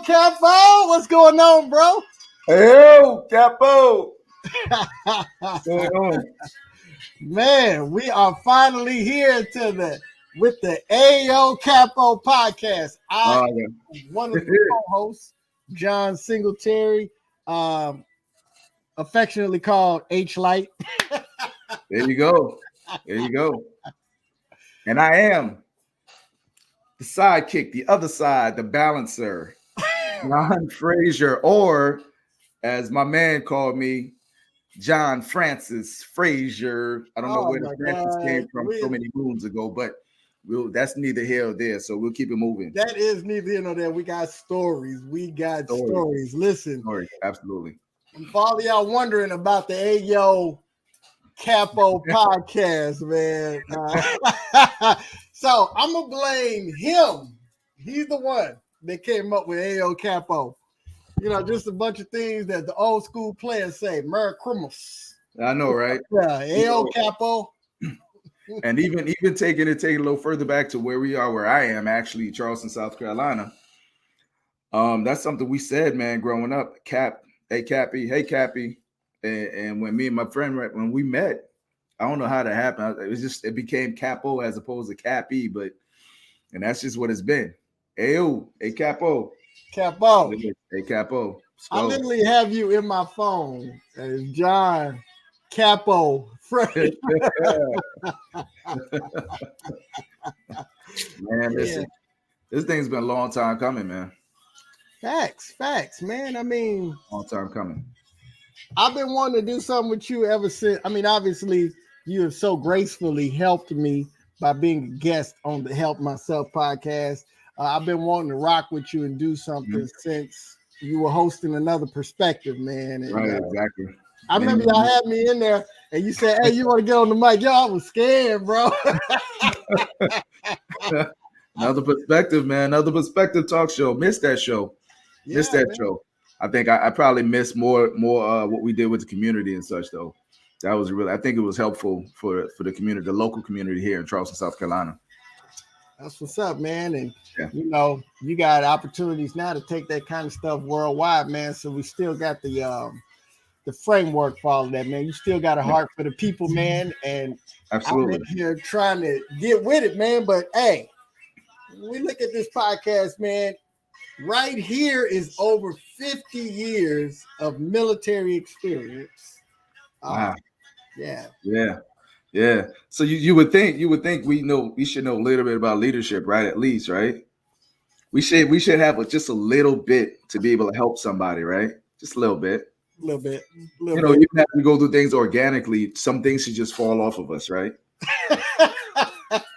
Cappo, what's going on, bro? AYO Cappo. What's going on? Man, we are finally here with the AYO Cappo Podcast. I am one of the co-hosts, John Singletary, affectionately called H Light. There you go. There you go. And I am the sidekick, the other side, the balancer, John Frasier, or as my man called me, John Francis Frasier. I don't know where the Francis came from so many moons ago, but that's neither here nor there. So we'll keep it moving. That is neither here nor there. We got stories. Listen. Stories. Absolutely. And for all of y'all wondering about the AYO Cappo Podcast, man. So I'm going to blame him. He's the one that came up with AYO Cappo. You know, just a bunch of things that the old school players say. Merry Christmas. I know, right? Yeah, AYO Cappo. And even taking it a little further back to where I am, actually, Charleston, South Carolina. That's something we said, man, growing up. Hey Cappy. And when me and my friend, when we met, I don't know how that happened. It became Cappo as opposed to Cappy, and that's just what it's been. Ayo, hey Cappo. Cappo. Hey Cappo. I literally have you in my phone as John Cappo. Man, listen, this thing's been a long time coming, man. Facts, man. I mean, long time coming. I've been wanting to do something with you ever since. I mean, obviously, you have so gracefully helped me by being a guest on the Help Myself podcast. I've been wanting to rock with you and do something since you were hosting Another Perspective, man. And, right, exactly. I remember y'all had me in there and you said, hey, you want to get on the mic? Yo, I was scared, bro. Another Perspective, man. Another Perspective talk show. Missed that show. Show. I think I probably missed more what we did with the community and such, though. That was I think it was helpful for the community, the local community here in Charleston, South Carolina. That's what's up, man. And, you know, you got opportunities now to take that kind of stuff worldwide, man. So we still got the framework for all of that, man. You still got a heart for the people, man. And absolutely, I'm in here trying to get with it, man. But, hey, we look at this podcast, man. Right here is over 50 years of military experience. Wow. Yeah. So you would think we should know a little bit about leadership, right? At least, right? We should have just a little bit to be able to help somebody, right? Just a little bit. You know, even as we go through things organically, some things should just fall off of us, right?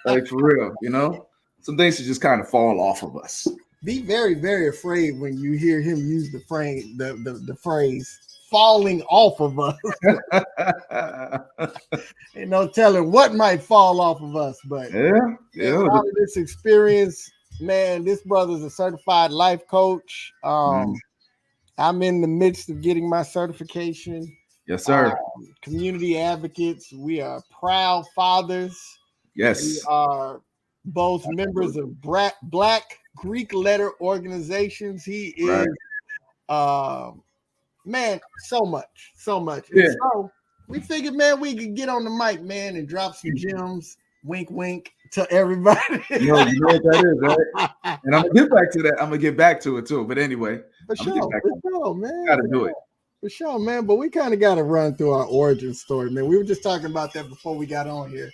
Like for real, you know? Some things should just kind of fall off of us. Be very, very afraid when you hear him use the phrase falling off of us. Ain't no telling what might fall off of us, but yeah. Out of this experience, man, this brother's a certified life coach. I'm in the midst of getting my certification. Yes, sir. Community advocates. We are proud fathers. Yes. We are both members of Black Greek letter organizations. He is man, so much. Yeah. And so we figured, man, we could get on the mic, man, and drop some gems, wink to everybody. You know what that is, right? And I'm gonna get back to that. I'm gonna get back to it too. But anyway, for sure, man. Gotta do it. For sure, man. But we kind of got to run through our origin story, man. We were just talking about that before we got on here.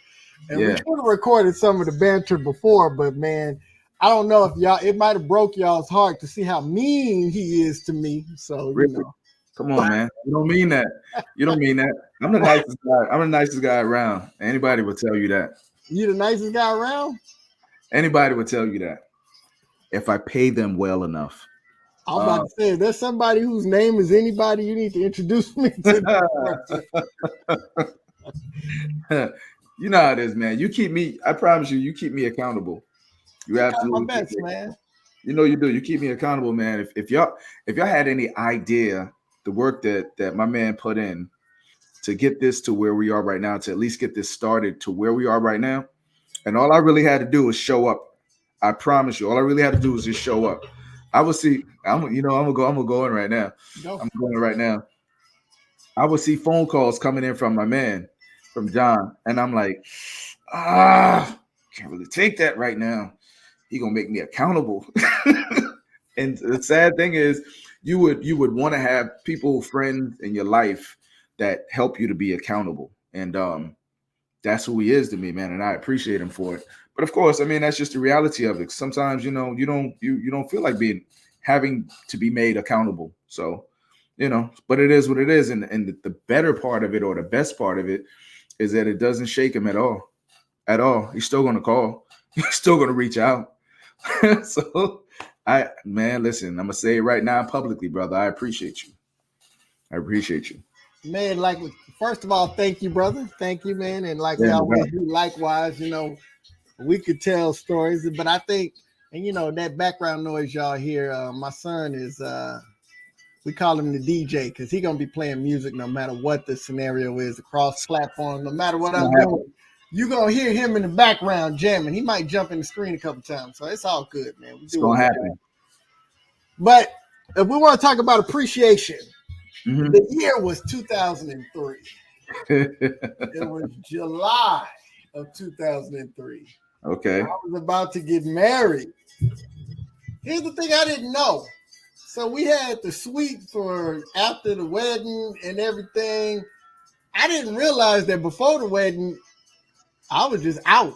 And we should have recorded some of the banter before, but man, I don't know if it might have broke y'all's heart to see how mean he is to me. So, really? You know. Come on, man. You don't mean that. I'm the nicest guy. I'm the nicest guy around. Anybody would tell you that. You the nicest guy around? Anybody would tell you that. If I pay them well enough. I was about to say, if there's somebody whose name is anybody, you need to introduce me to. You know how it is, man. I promise you keep me accountable. You absolutely my best, man. You know you do. You keep me accountable, man. If y'all had any idea the work that my man put in to get this to where we are right now, to at least get this started to where we are right now, and all I really had to do was show up. I promise you, all I really had to do was just show up. I would see. I'm gonna go in right now. Go. I'm going right now. I would see phone calls coming in from my man, from John, and I'm like, can't really take that right now. He gonna make me accountable. And the sad thing is, you would want to have people, friends in your life that help you to be accountable, and that's who he is to me, man, and I appreciate him for it. But of course, I mean, that's just the reality of it. Sometimes, you don't feel like having to be made accountable. So, but it is what it is, and the better part of it, or the best part of it, is that it doesn't shake him at all. At all. He's still going to call. He's still going to reach out. So, listen, I'm gonna say it right now publicly, brother. I appreciate you. I appreciate you. Man, first of all, thank you, brother. Thank you, man. And like we Yeah, always right. do, likewise, we could tell stories, but I think, and that background noise y'all hear, my son is, we call him the DJ because he's going to be playing music no matter what the scenario is across platforms, no matter what I'm doing. You're going to hear him in the background jamming. He might jump in the screen a couple times. So it's all good, man. It's going to happen. But if we want to talk about appreciation, the year was 2003. It was July of 2003. Okay. I was about to get married. Here's the thing I didn't know. So we had the suite for after the wedding and everything. I didn't realize that before the wedding, I was just out.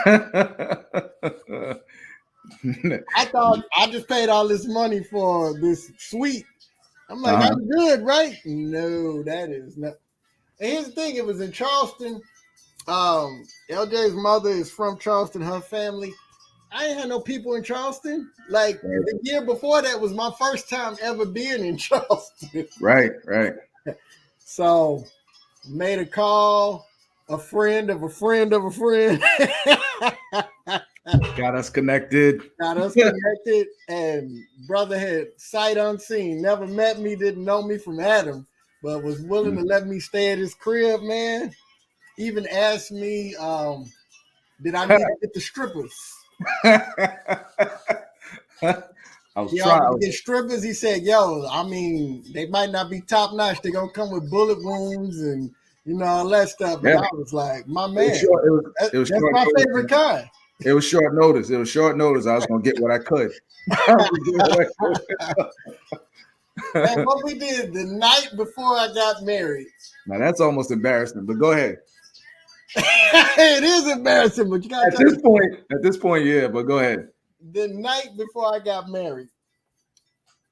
I thought I just paid all this money for this suite. I'm like, I'm good, right? No, that is not. And here's the thing, it was in Charleston. LJ's mother is from Charleston, her family. I ain't had no people in Charleston. Like the year before that was my first time ever being in Charleston. Right. So made a call, a friend of a friend of a friend. Got us connected. And brother had sight unseen, never met me, didn't know me from Adam, but was willing to let me stay at his crib, man. Even asked me, did I need to get the strippers? I was trying to get strippers. He said, yo, I mean, they might not be top notch. They're going to come with bullet wounds and, all that stuff. But I was like, my man, that's my favorite kind. It was short notice. I was going to get what I could. And what we did the night before I got married. Now, that's almost embarrassing, but go ahead. It is embarrassing, but you got to at this point, yeah, but go ahead. The night before I got married,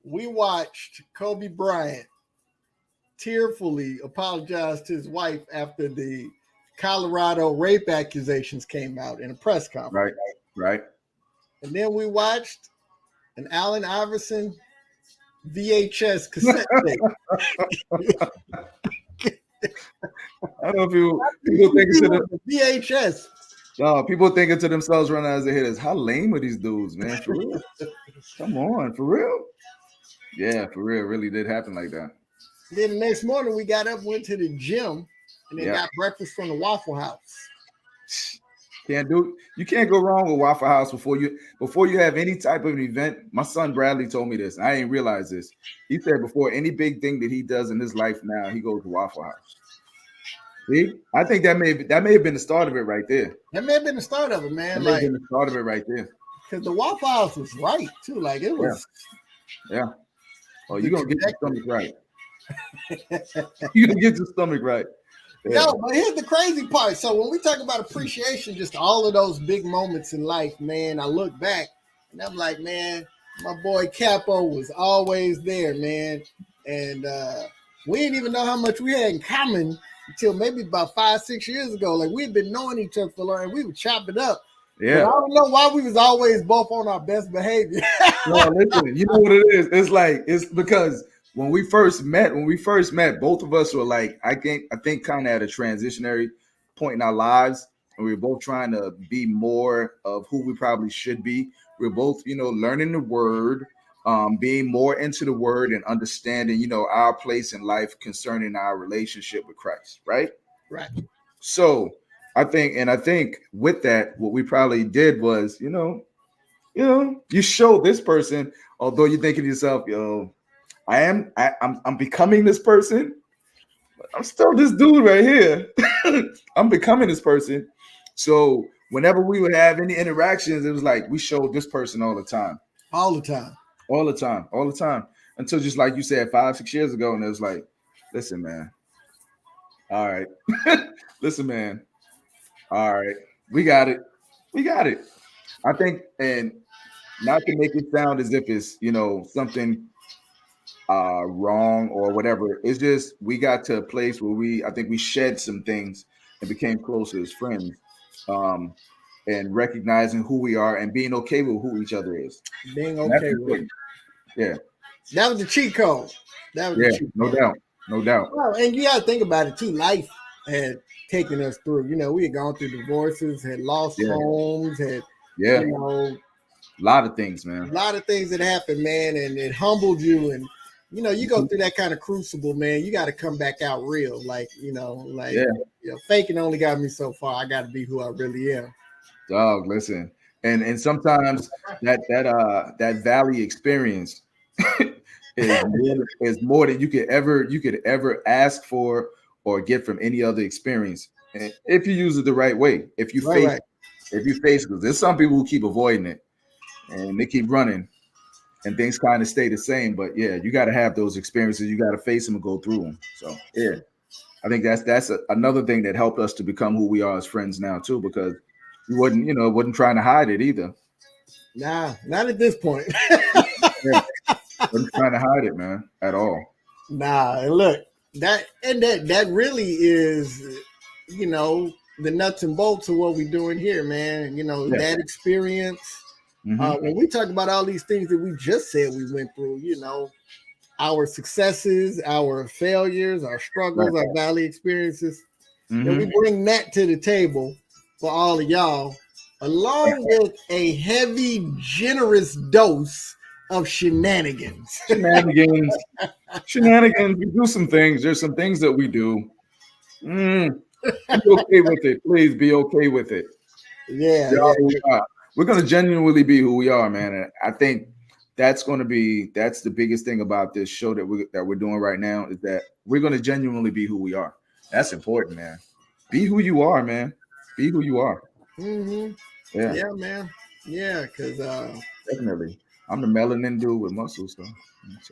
we watched Kobe Bryant tearfully apologize to his wife after the Colorado rape accusations came out in a press conference. Right. And then we watched an Allen Iverson VHS cassette tape. I don't know if people thinking to VHS. No, people thinking to themselves right now as they hear this, how lame are these dudes, man? For real? Come on, for real? Yeah, for real. It really did happen like that. Then the next morning we got up, went to the gym, and then got breakfast from the Waffle House. You can't go wrong with Waffle House before you have any type of an event. My son Bradley told me this. I didn't realize this. He said before any big thing that he does in his life now, he goes to Waffle House. See, I think that may have been the start of it right there. That may have been the start of it, man. That may have been the start of it right there. Because the Waffle House was right too. Like it was. Yeah. Oh, you're gonna get your stomach right. You're gonna get your stomach right. Yeah. Yo, but here's the crazy part. So when we talk about appreciation, just all of those big moments in life, man, I look back and I'm like, man, my boy Cappo was always there, man. And we didn't even know how much we had in common until maybe about 5-6 years ago. Like we'd been knowing each other for long and we would chop it up. Yeah. But I don't know why we was always both on our best behavior. No, listen, you know what it is? It's because when we first met, both of us were like, I think kind of at a transitionary point in our lives, and we were both trying to be more of who we probably should be. We were both, learning the word, being more into the word and understanding, our place in life concerning our relationship with Christ, right? Right. So I think with that, what we probably did was, you show this person, although you're thinking to yourself, I'm becoming this person. I'm still this dude right here. I'm becoming this person. So whenever we would have any interactions, it was like we showed this person all the time. All the time. All the time. All the time. Until just like you said 5-6 years ago, and it was like, listen, man. All right. Listen, man. All right. We got it. We got it. I think, and not to make it sound as if it's, something wrong or whatever. It's just we got to a place where I think we shed some things and became closer as friends. And recognizing who we are and being okay with who each other is. Being okay with it. Yeah. That was the cheat code. That was the cheat code. No doubt. Well, and you got to think about it too. Life had taken us through. We had gone through divorces, had lost homes, had a lot of things, man. A lot of things that happened, man, and it humbled you. And you go through that kind of crucible, man. You got to come back out real, faking only got me so far. I got to be who I really am. Dog, listen, and sometimes that valley experience is more than you could ever ask for or get from any other experience. And if you use it the right way, if you face because there's some people who keep avoiding it and they keep running and things kind of stay the same. But you got to have those experiences. You got to face them and go through them. So I think that's another thing that helped us to become who we are as friends now too, because we wasn't trying to hide it either. Nah, not at this point. Wasn't trying to hide it, man, at all. Nah, and look, that really is, the nuts and bolts of what we're doing here, man. That experience. Mm-hmm. When we talk about all these things that we just said we went through, our successes, our failures, our struggles, our valley experiences, and we bring that to the table for all of y'all, along with a heavy, generous dose of shenanigans. Shenanigans. We do some things. There's some things that we do. Be okay with it. Please be okay with it. Yeah. We're going to genuinely be who we are, man. And I think that's the biggest thing about this show that we're doing right now is that we're going to genuinely be who we are. That's important, man. Be who you are, man. Be who you are. Mm-hmm. Yeah, man. Yeah, because definitely, I'm the melanin dude with muscles, though. It's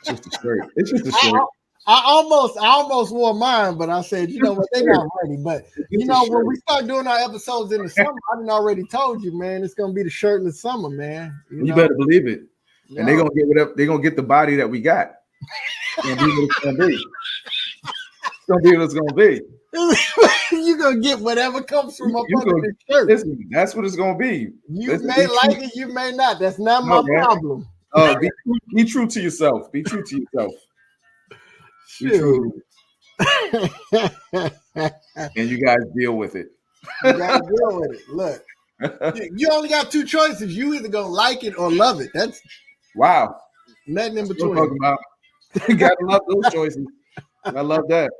just a shirt. It's just a shirt. I almost wore mine, but I said, what, they're not ready. But when we start doing our episodes in the summer, I done already told you, man, it's gonna be the shirtless summer, man. You better believe it. Yeah. And they're gonna get whatever. They're gonna get the body that we got. It's gonna be what it's gonna be. It's gonna be what it's gonna be. You're gonna get whatever comes from up under the shirt. Listen, that's what it's gonna be. You may like it, you may not. That's not my problem. Be true to yourself. Be true to yourself. Be true. And you guys deal with it. You gotta deal with it. Look, you only got two choices. You either gonna like it or love it. That's wow. Nothing in between. You gotta love those choices. I love that.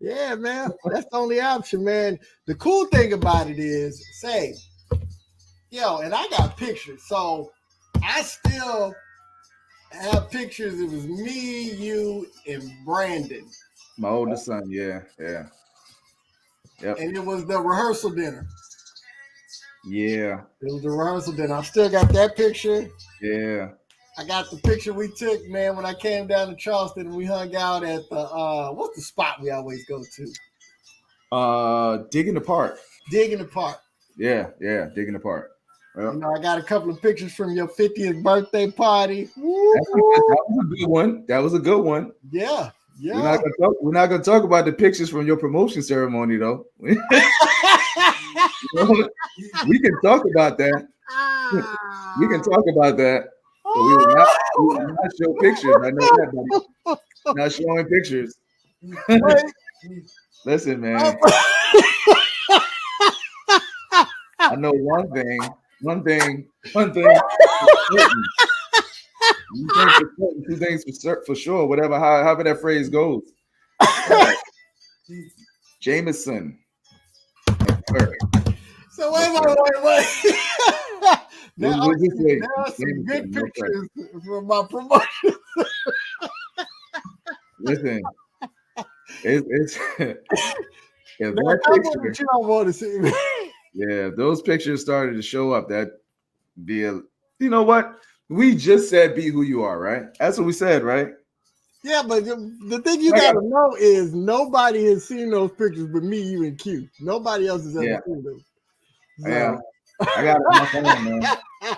Yeah, man. That's the only option, man. The cool thing about it is, and I got pictures. So I still have pictures. It was me, you, and Brandon. My oldest son, yeah. Yep. And it was the rehearsal dinner. Yeah. It was the rehearsal dinner. I still got that picture. Yeah. I got the picture we took, man, when I came down to Charleston and we hung out at the what's the spot we always go to? Digging the Park. Digging the Park. Yeah, Digging the Park. Well, I got a couple of pictures from your 50th birthday party. That was a good one. That was a good one. Yeah. We're not gonna talk about the pictures from your promotion ceremony, though. We can talk about that. We can talk about that. But we will not show pictures. I know that, buddy. Not showing pictures. Listen, man. I know one thing. Two things for sure. Whatever, however that phrase goes. Jameson. So wait. There We'll just say are some good Jameson, no pictures from my promotion. Listen, it's if There are a that couple picture, that you don't want to see. yeah, if those pictures started to show up, that be a, you know what? We just said be who you are, right? That's what we said, right? Yeah, but the thing you I got- gotta know is nobody has seen those pictures but me, you, and Q. Nobody else has ever Yeah. seen them. Yeah, So, I got it on my phone, man.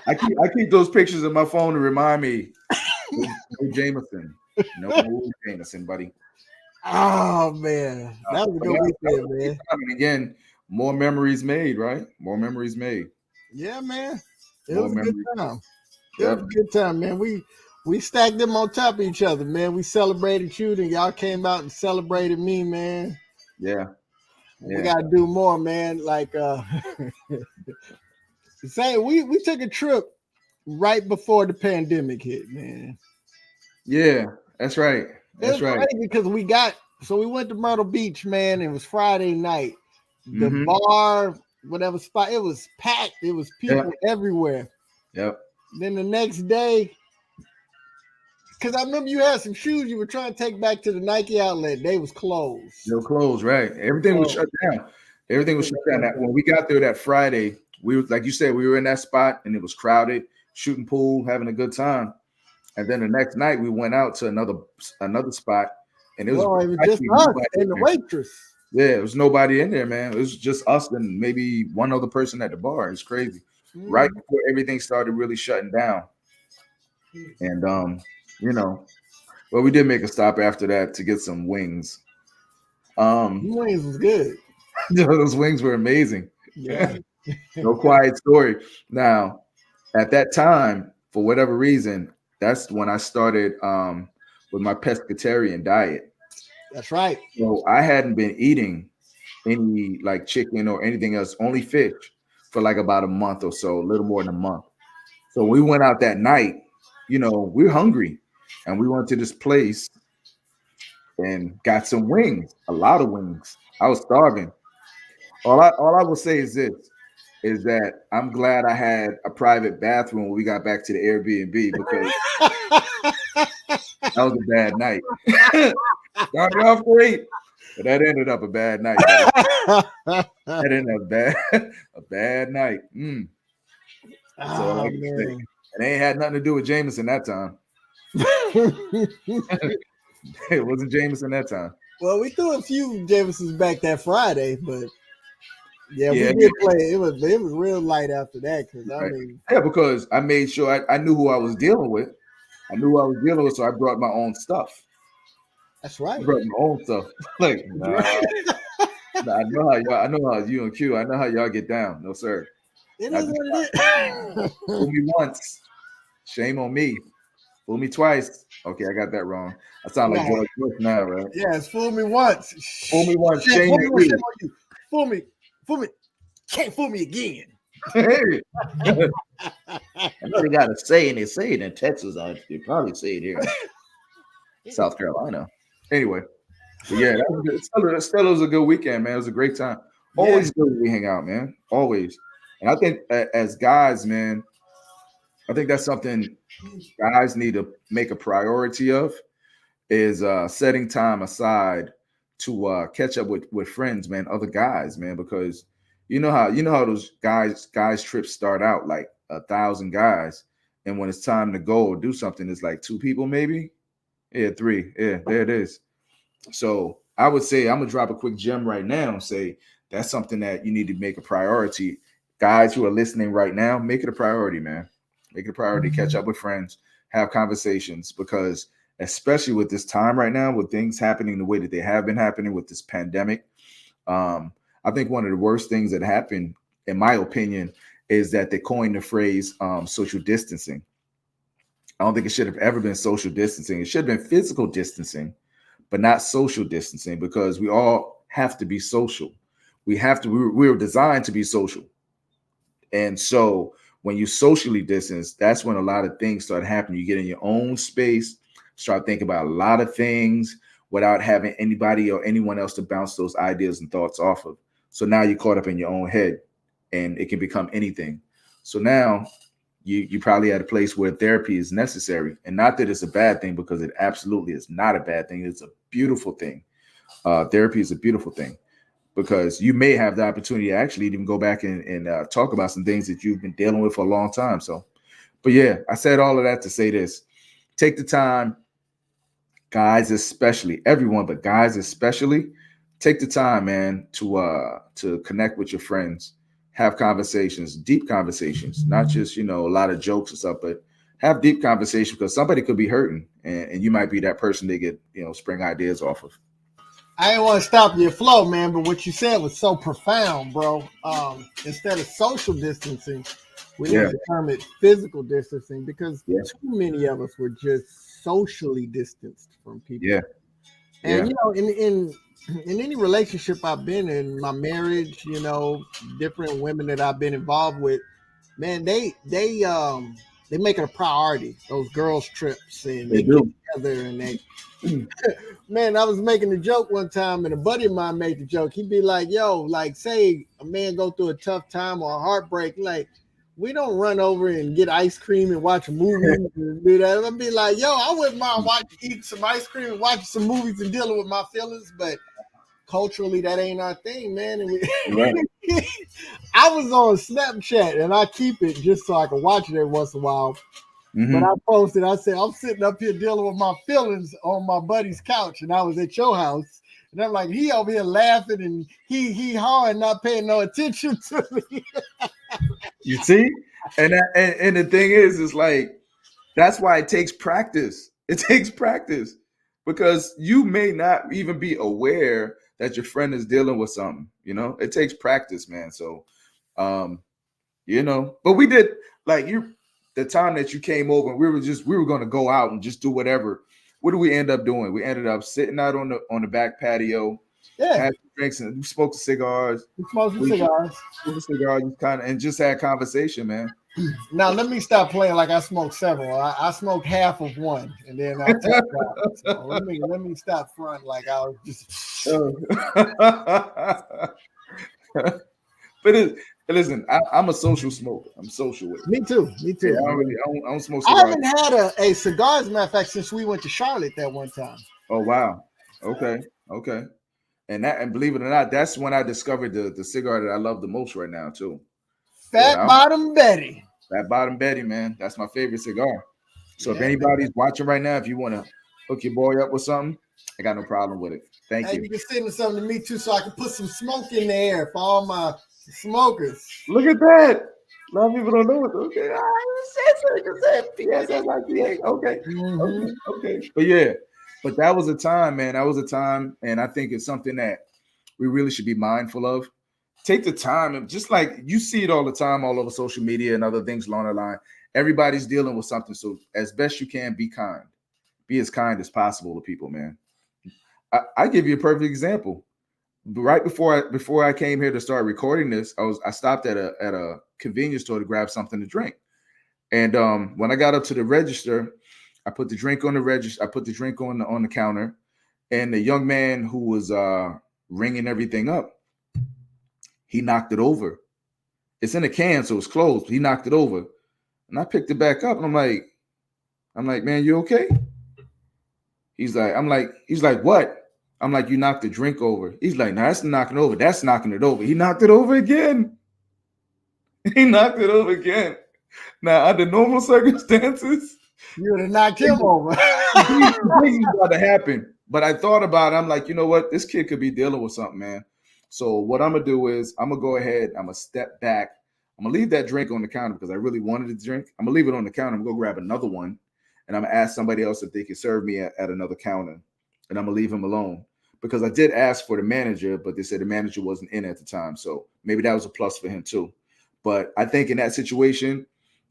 I keep those pictures in my phone to remind me. No Jameson, no Jameson, buddy. oh man, that was a good weekend, man. And again, more memories made, right? More memories made. Yeah, man. It More was a good memories. time. It Yep. was a good time, man. We stacked them on top of each other, man. We celebrated you, then y'all came out and celebrated me, man. Yeah. We gotta do more, man. Like say we took a trip right before the pandemic hit, man. Yeah, that's right. That's It was right. crazy because we went to Myrtle Beach, man. It was Friday night. The Mhm. bar, whatever spot, it was packed. It was people everywhere. Yep. Then the next day, because I remember you had some shoes you were trying to take back to the Nike outlet. They was closed. No clothes, right? Everything was shut down. Everything was shut down. When we got there that Friday, we were, like you said, we were in that spot and it was crowded, shooting pool, having a good time. And then the next night we went out to another spot, and it was just us and the waitress. Yeah, it was nobody in there, man. It was just us and maybe one other person at the bar. It's crazy. Right before everything started really shutting down. And well, we did make a stop after that to get some wings. Wings was good. Those wings were amazing. Yeah. No quiet story. Now, at that time, for whatever reason, that's when I started with my pescatarian diet. That's right. So I hadn't been eating any like chicken or anything else, only fish for like about a month or so, a little more than a month. So we went out that night, we're hungry, and we went to this place and got some wings, a lot of wings. I was starving. All I will say is this, is that I'm glad I had a private bathroom when we got back to the Airbnb, because that was a bad night. Started off great, but that ended up a bad night. That ended up a bad night. So like I say, it ain't had nothing to do with Jameson that time. It wasn't Jameson that time. Well, we threw a few Jamesons back that Friday, but we did play. It was real light after that, because I made sure I knew who I was dealing with. I knew who I was dealing with, so I brought my own stuff. That's right. I brought my own stuff. Like, nah. I know how you and Q. I know how y'all get down. No, sir. It is what it is. Fool me once, shame on me. Fool me twice. Okay, I got that wrong. I sound like George Bush now, right? Yes, fool me once. Fool me once, shame on you. Fool me. Can't fool me again. Hey. I know they got to say it in Texas. They probably say it here in South Carolina. Anyway, but yeah, that was good. Still was a good weekend, man. It was a great time. Always good when we hang out, man. Always. And I think as guys, man, I think that's something guys need to make a priority of, is setting time aside to catch up with friends, man, other guys, man, because you know how those guys trips start out like 1,000 guys, and when it's time to go or do something, it's like 2 people, maybe 3. Yeah, there it is. So I would say, I'm gonna drop a quick gem right now and say that's something that you need to make a priority. Guys who are listening right now, make it a priority, man. Make it a priority. Catch up with friends, have conversations, because especially with this time right now, with things happening the way that they have been happening with this pandemic, I think one of the worst things that happened, in my opinion, is that they coined the phrase social distancing. I don't think it should have ever been social distancing. It should have been physical distancing, but not social distancing, because we all have to be social. We were designed to be social. And so when you socially distance, that's when a lot of things start happening. You get in your own space, start thinking about a lot of things without having anybody or anyone else to bounce those ideas and thoughts off of. So now you're caught up in your own head, and it can become anything. So now you probably at a place where therapy is necessary, and not that it's a bad thing, because it absolutely is not a bad thing. It's a beautiful thing. Therapy is a beautiful thing, because you may have the opportunity to actually even go back and talk about some things that you've been dealing with for a long time. So, but yeah, I said all of that to say this: take the time, guys, especially, everyone, but guys especially, take the time, man, to connect with your friends, have conversations, deep conversations, not just, a lot of jokes and stuff, but have deep conversations, because somebody could be hurting, and you might be that person they get, spring ideas off of. I didn't want to stop your flow, man, but what you said was so profound, bro. Instead of social distancing, we need to term it physical distancing, because too many of us were just socially distanced from people. Yeah. And in any relationship I've been in, my marriage, different women that I've been involved with, man, they make it a priority, those girls trips, and they get together, and they man, I was making a joke one time, and a buddy of mine made the joke. He'd be like, yo, like, say a man go through a tough time or a heartbreak, like, we don't run over and get ice cream and watch a movie and do that. I'd be like, yo, I wouldn't mind eating some ice cream and watching some movies and dealing with my feelings, but culturally, that ain't our thing, man. And I was on Snapchat, and I keep it just so I can watch it every once in a while. Mm-hmm. But I posted, I said, I'm sitting up here dealing with my feelings on my buddy's couch, and I was at your house. And I'm like, he over here laughing and he hawing, not paying no attention to me. You see? And the thing is like, that's why it takes practice. It takes practice, because you may not even be aware that your friend is dealing with something. It takes practice, man. So, but we did, like, the time that you came over, and we were going to go out and just do whatever. What did we end up doing? We ended up sitting out on the back patio, had drinks, and we smoked cigars. And just had conversation, man. Now let me stop playing like I smoked several. I smoked half of one, and then I took out. So let me stop front like I was just. But listen, I'm a social smoker. I'm social with it. Me too. Yeah, I don't smoke cigars. I haven't had a cigar, as a matter of fact, since we went to Charlotte that one time. Oh wow. Okay. And believe it or not, that's when I discovered the cigar that I love the most right now too. Fat Bottom Betty. Fat Bottom Betty, man. That's my favorite cigar. So if anybody's watching right now, if you want to hook your boy up with something, I got no problem with it. Thank you. You can send something to me too, so I can put some smoke in the air for all my smokers. Look at that. A lot of people don't know it. Okay. Okay. Mm-hmm. Okay. But yeah, but that was a time, man. That was a time. And I think it's something that we really should be mindful of. Take the time, and just like you see it all the time, all over social media and other things along the line, everybody's dealing with something. So as best you can, be kind. Be as kind as possible to people, man. I give you a perfect example. Right before I came here to start recording this, I stopped at a convenience store to grab something to drink. And when I got up to the register, I put the drink on the register. I put the drink on the counter, and the young man who was ringing everything up, he knocked it over. It's in a can, so it's closed. He knocked it over, and I picked it back up, and I'm like, man, you okay? He's like, what? I'm like, you knocked the drink over. He's like, no, that's knocking over. That's knocking it over. He knocked it over again. Now, under normal circumstances, you would have knocked him over. Things about to happen. But I thought about it. I'm like, you know what? This kid could be dealing with something, man. So what I'm going to do is I'm going to go ahead. I'm going to step back. I'm going to leave that drink on the counter because I really wanted to drink. I'm going to leave it on the counter. I'm going to go grab another one. And I'm going to ask somebody else if they can serve me at another counter. And I'm going to leave him alone. Because I did ask for the manager, but they said the manager wasn't in at the time. So maybe that was a plus for him too. But I think in that situation,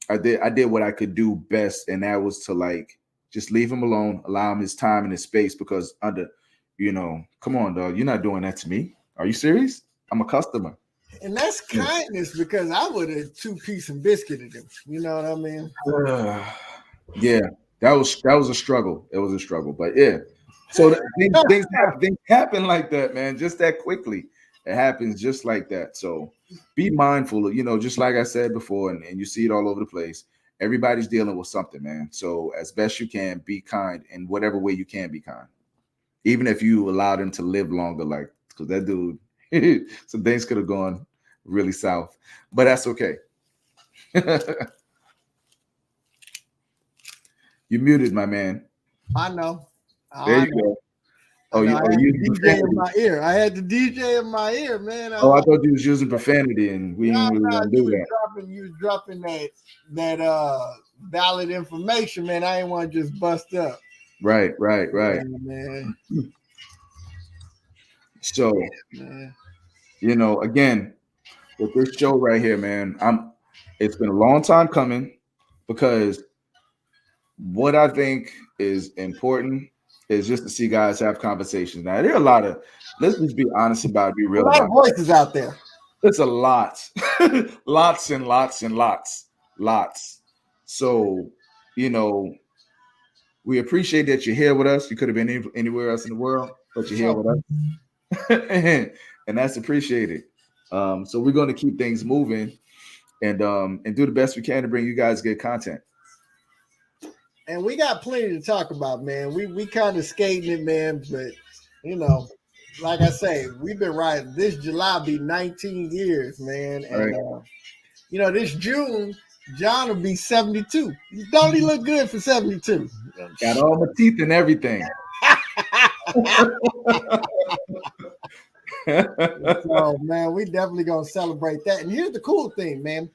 I did what I could do best. And that was to like, just leave him alone, allow him his time and his space, because come on, dog, you're not doing that to me. Are you serious? I'm a customer. And that's kindness, because I would have 2-piece and biscuited him. You know what I mean? Yeah, that was a struggle. It was a struggle, but yeah. So things happen like that, man, just that quickly. It happens just like that. So be mindful, just like I said before, and you see it all over the place. everybody's dealing with something, man. So as best you can, be kind in whatever way you can be kind. Even if you allow them to live longer, like, because that dude, some things could have gone really south, but that's okay. You muted, my man. I know. There you go. Oh, you DJ in my ear. I had the DJ in my ear, man. I thought you was using profanity, and we didn't really want to do that. You was dropping that valid information, man. I didn't want to just bust up. Right. Yeah, man. So, man. Again, with this show right here, man, it's been a long time coming, because what I think is important is just to see guys have conversations. Now, there are a lot of, let's just be honest about it, be real. A lot of voices out there. It's a lot. Lots and lots and lots. So, we appreciate that you're here with us. You could have been anywhere else in the world, but you're here with us. And that's appreciated. So we're going to keep things moving and do the best we can to bring you guys good content. And we got plenty to talk about, man. We kind of skating it, man. But, like I say, we've been riding. This July be 19 years, man. And, right. This June, John will be 72. Don't he look good for 72? Got all the teeth and everything. So, man, we definitely going to celebrate that. And here's the cool thing, man.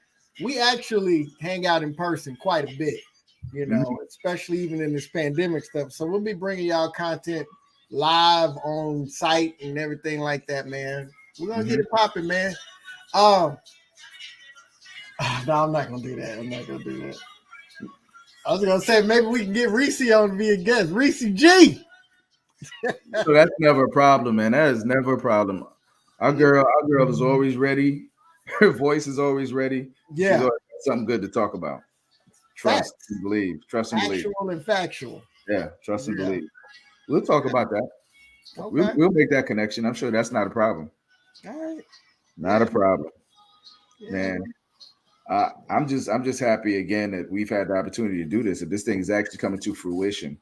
We actually hang out in person quite a bit. Especially even in this pandemic stuff. So we'll be bringing y'all content live on site and everything like that, man. We're going to get it popping, man. No, I'm not going to do that. I was going to say, maybe we can get Reese on to be a guest. Reese G. So that's never a problem, man. That is never a problem. Our girl is always ready. Her voice is always ready. Yeah. She's always got something good to talk about. Trust and believe. Actual and factual. Yeah, trust and believe. We'll talk about that. Okay. We'll make that connection. I'm sure that's not a problem. All right. Not a problem. Yeah. Man. I'm just happy again that we've had the opportunity to do this, that this thing is actually coming to fruition.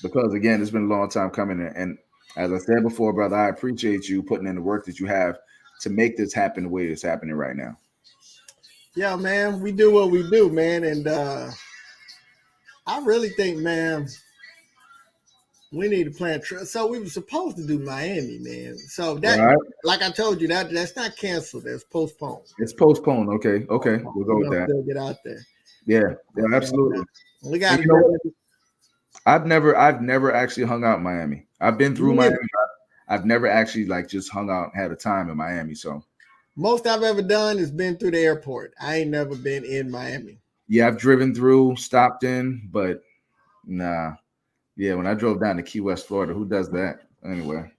Because again, it's been a long time coming. And as I said before, brother, I appreciate you putting in the work that you have to make this happen the way it's happening right now. Yeah, man, we do what we do, man. And I really think, man, we need to plan. So we were supposed to do Miami, man. So that, right. Like I told you, that's not canceled. That's postponed. It's postponed. Okay. We'll go with that. Still get out there. Yeah, absolutely. We got. I've never actually hung out in Miami. I've been through Miami. I've never actually just hung out, had a time in Miami. So. Most I've ever done is been through the airport. I ain't never been in Miami. Yeah, I've driven through, stopped in, but nah. Yeah, when I drove down to Key West, Florida, who does that? Anyway,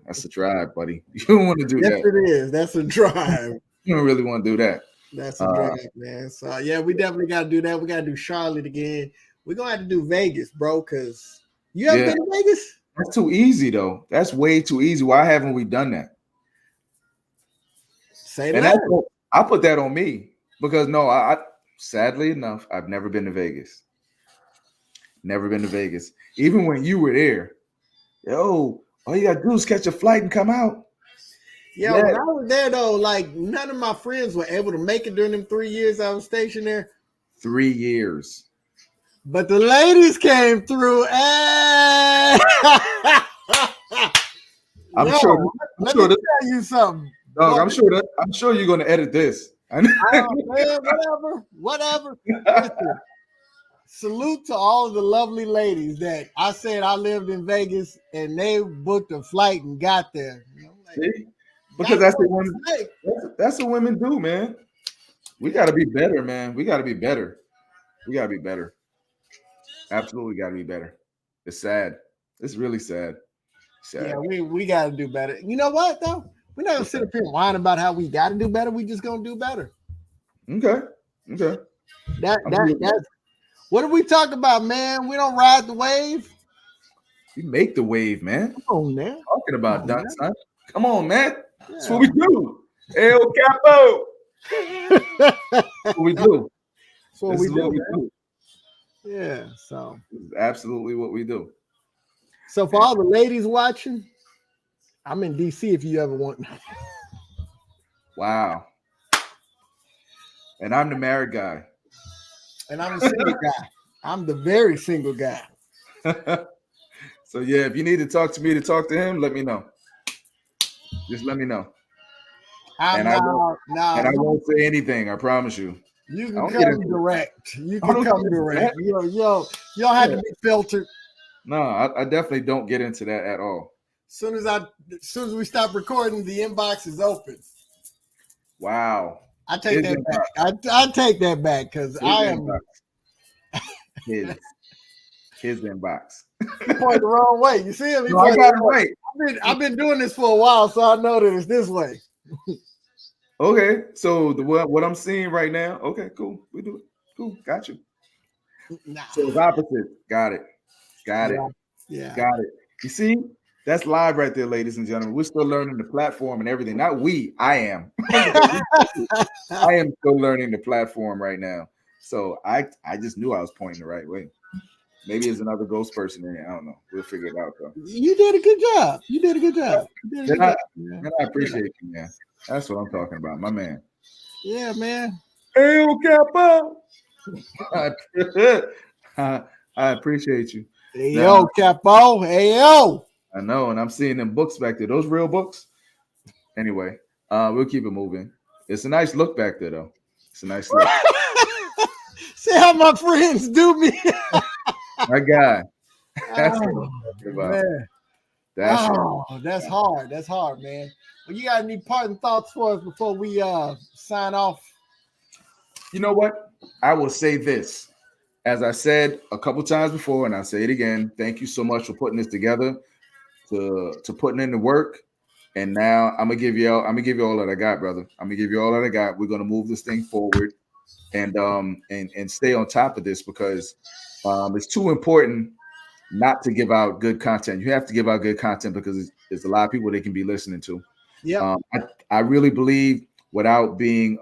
that's a drive, buddy. You don't want to do that. Yes, it is. That's a drive. You don't really want to do that. That's a drive, man. So, yeah, we definitely got to do that. We got to do Charlotte again. We're going to have to do Vegas, bro, because you ever been to Vegas? That's too easy, though. That's way too easy. Why haven't we done that? Say that. I put that on me because I sadly enough, I've never been to Vegas. Never been to Vegas. Even when you were there, all you gotta do is catch a flight and come out. Yeah, when I was there though, like none of my friends were able to make it during them 3 years I was stationed there. 3 years. But the ladies came through. I'm sure. Let me tell you something. Dog, I'm sure you're gonna edit this. Man, whatever. Listen, salute to all of the lovely ladies that I said I lived in Vegas and they booked a flight and got there. See? Because that's what women do, man. We gotta be better, man. We gotta be better. Absolutely gotta be better. It's sad. It's really sad. Yeah, we gotta do better. You know what though? We're not gonna sit up here and whine about how we got to do better. We just gonna do better. Okay. That's what did we talk about, man? We don't ride the wave. We make the wave, man. Come on, man. Talking about that, son. Come on, man. That's what we do. AYO Cappo. What we do. That's what This we is do, what we man. do. Yeah. So This is absolutely what we do. for all the ladies watching, I'm in DC if you ever want. Wow. And I'm the married guy. And I'm a single guy. I'm the very single guy. So yeah, if you need to talk to me to talk to him, let me know. Just let me know. I'm And I won't say anything. I promise you. You I can don't get come into it. direct. You I can don't come get into direct. that. You don't have to be filtered. No, I definitely don't get into that at all. As soon as we stop recording, the inbox is open. Wow. I take that back. I take that back because I am his inbox. he pointed the wrong way. You see him? No, I got it right. I've been doing this for a while, so I know that it's this way. Okay, so what I'm seeing right now. Okay, cool. We do it. Cool, got you. Nah. So it's opposite. Got it. Yeah. Got it. You see, that's live right there, ladies and gentlemen. We're still learning the platform and everything. Not we. I am. I am still learning the platform right now. So I just knew I was pointing the right way. Maybe there's another ghost person in here. I don't know. We'll figure it out though. You did a good job. I appreciate you, man. That's what I'm talking about, my man. Yeah, man. AYO Cappo. I appreciate you. AYO Cappo. AYO. I know, and I'm seeing them books back there. Those real books. Anyway, we'll keep it moving. It's a nice look back there, though. It's a nice look. See how my friends do me. My guy. That's what I'm talking about. Man. That's hard. That's hard, man. Well, you got any parting thoughts for us before we sign off? You know what? I will say this. As I said a couple times before, and I'll say it again, thank you so much for putting this together, to putting in the work. And now I'm gonna give you all that I got, brother. I'm gonna give you all that I got. We're gonna move this thing forward and stay on top of this because it's too important not to give out good content. You have to give out good content because there's a lot of people they can be listening to. Yeah. I really believe without being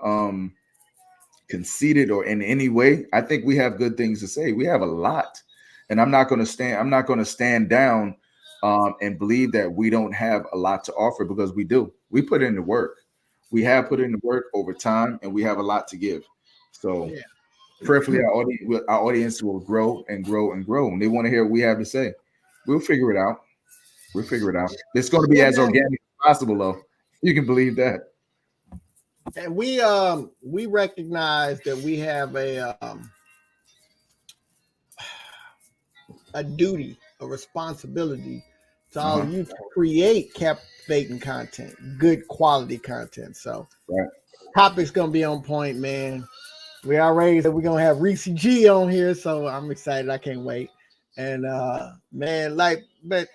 conceited or in any way, I think we have good things to say. We have a lot, and I'm not going to stand down and believe that we don't have a lot to offer because we do. We put in the work. We have put in the work over time, and we have a lot to give. So, prayerfully, our audience will grow and grow and grow, and they want to hear what we have to say. We'll figure it out. It's going to be as organic as possible, though. You can believe that. And we recognize that we have a duty, a responsibility to all of you to create captivating content, good quality content. So, topic's gonna be on point, man. We already said we're gonna have Reese G on here, so I'm excited. I can't wait. And man, but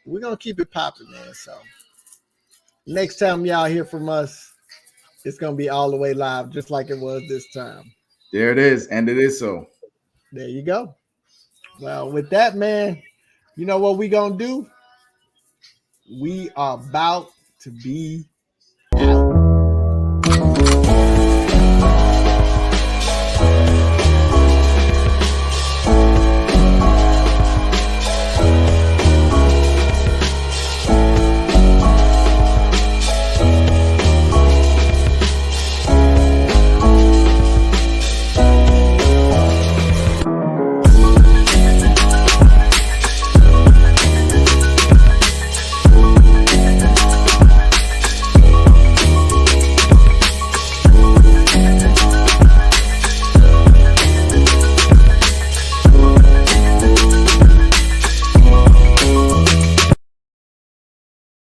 we're gonna keep it popping, man. So next time y'all hear from us, it's gonna be all the way live, just like it was this time. There it is, and it is so. There you go. Well, with that, man, you know what we gonna do? We are about to be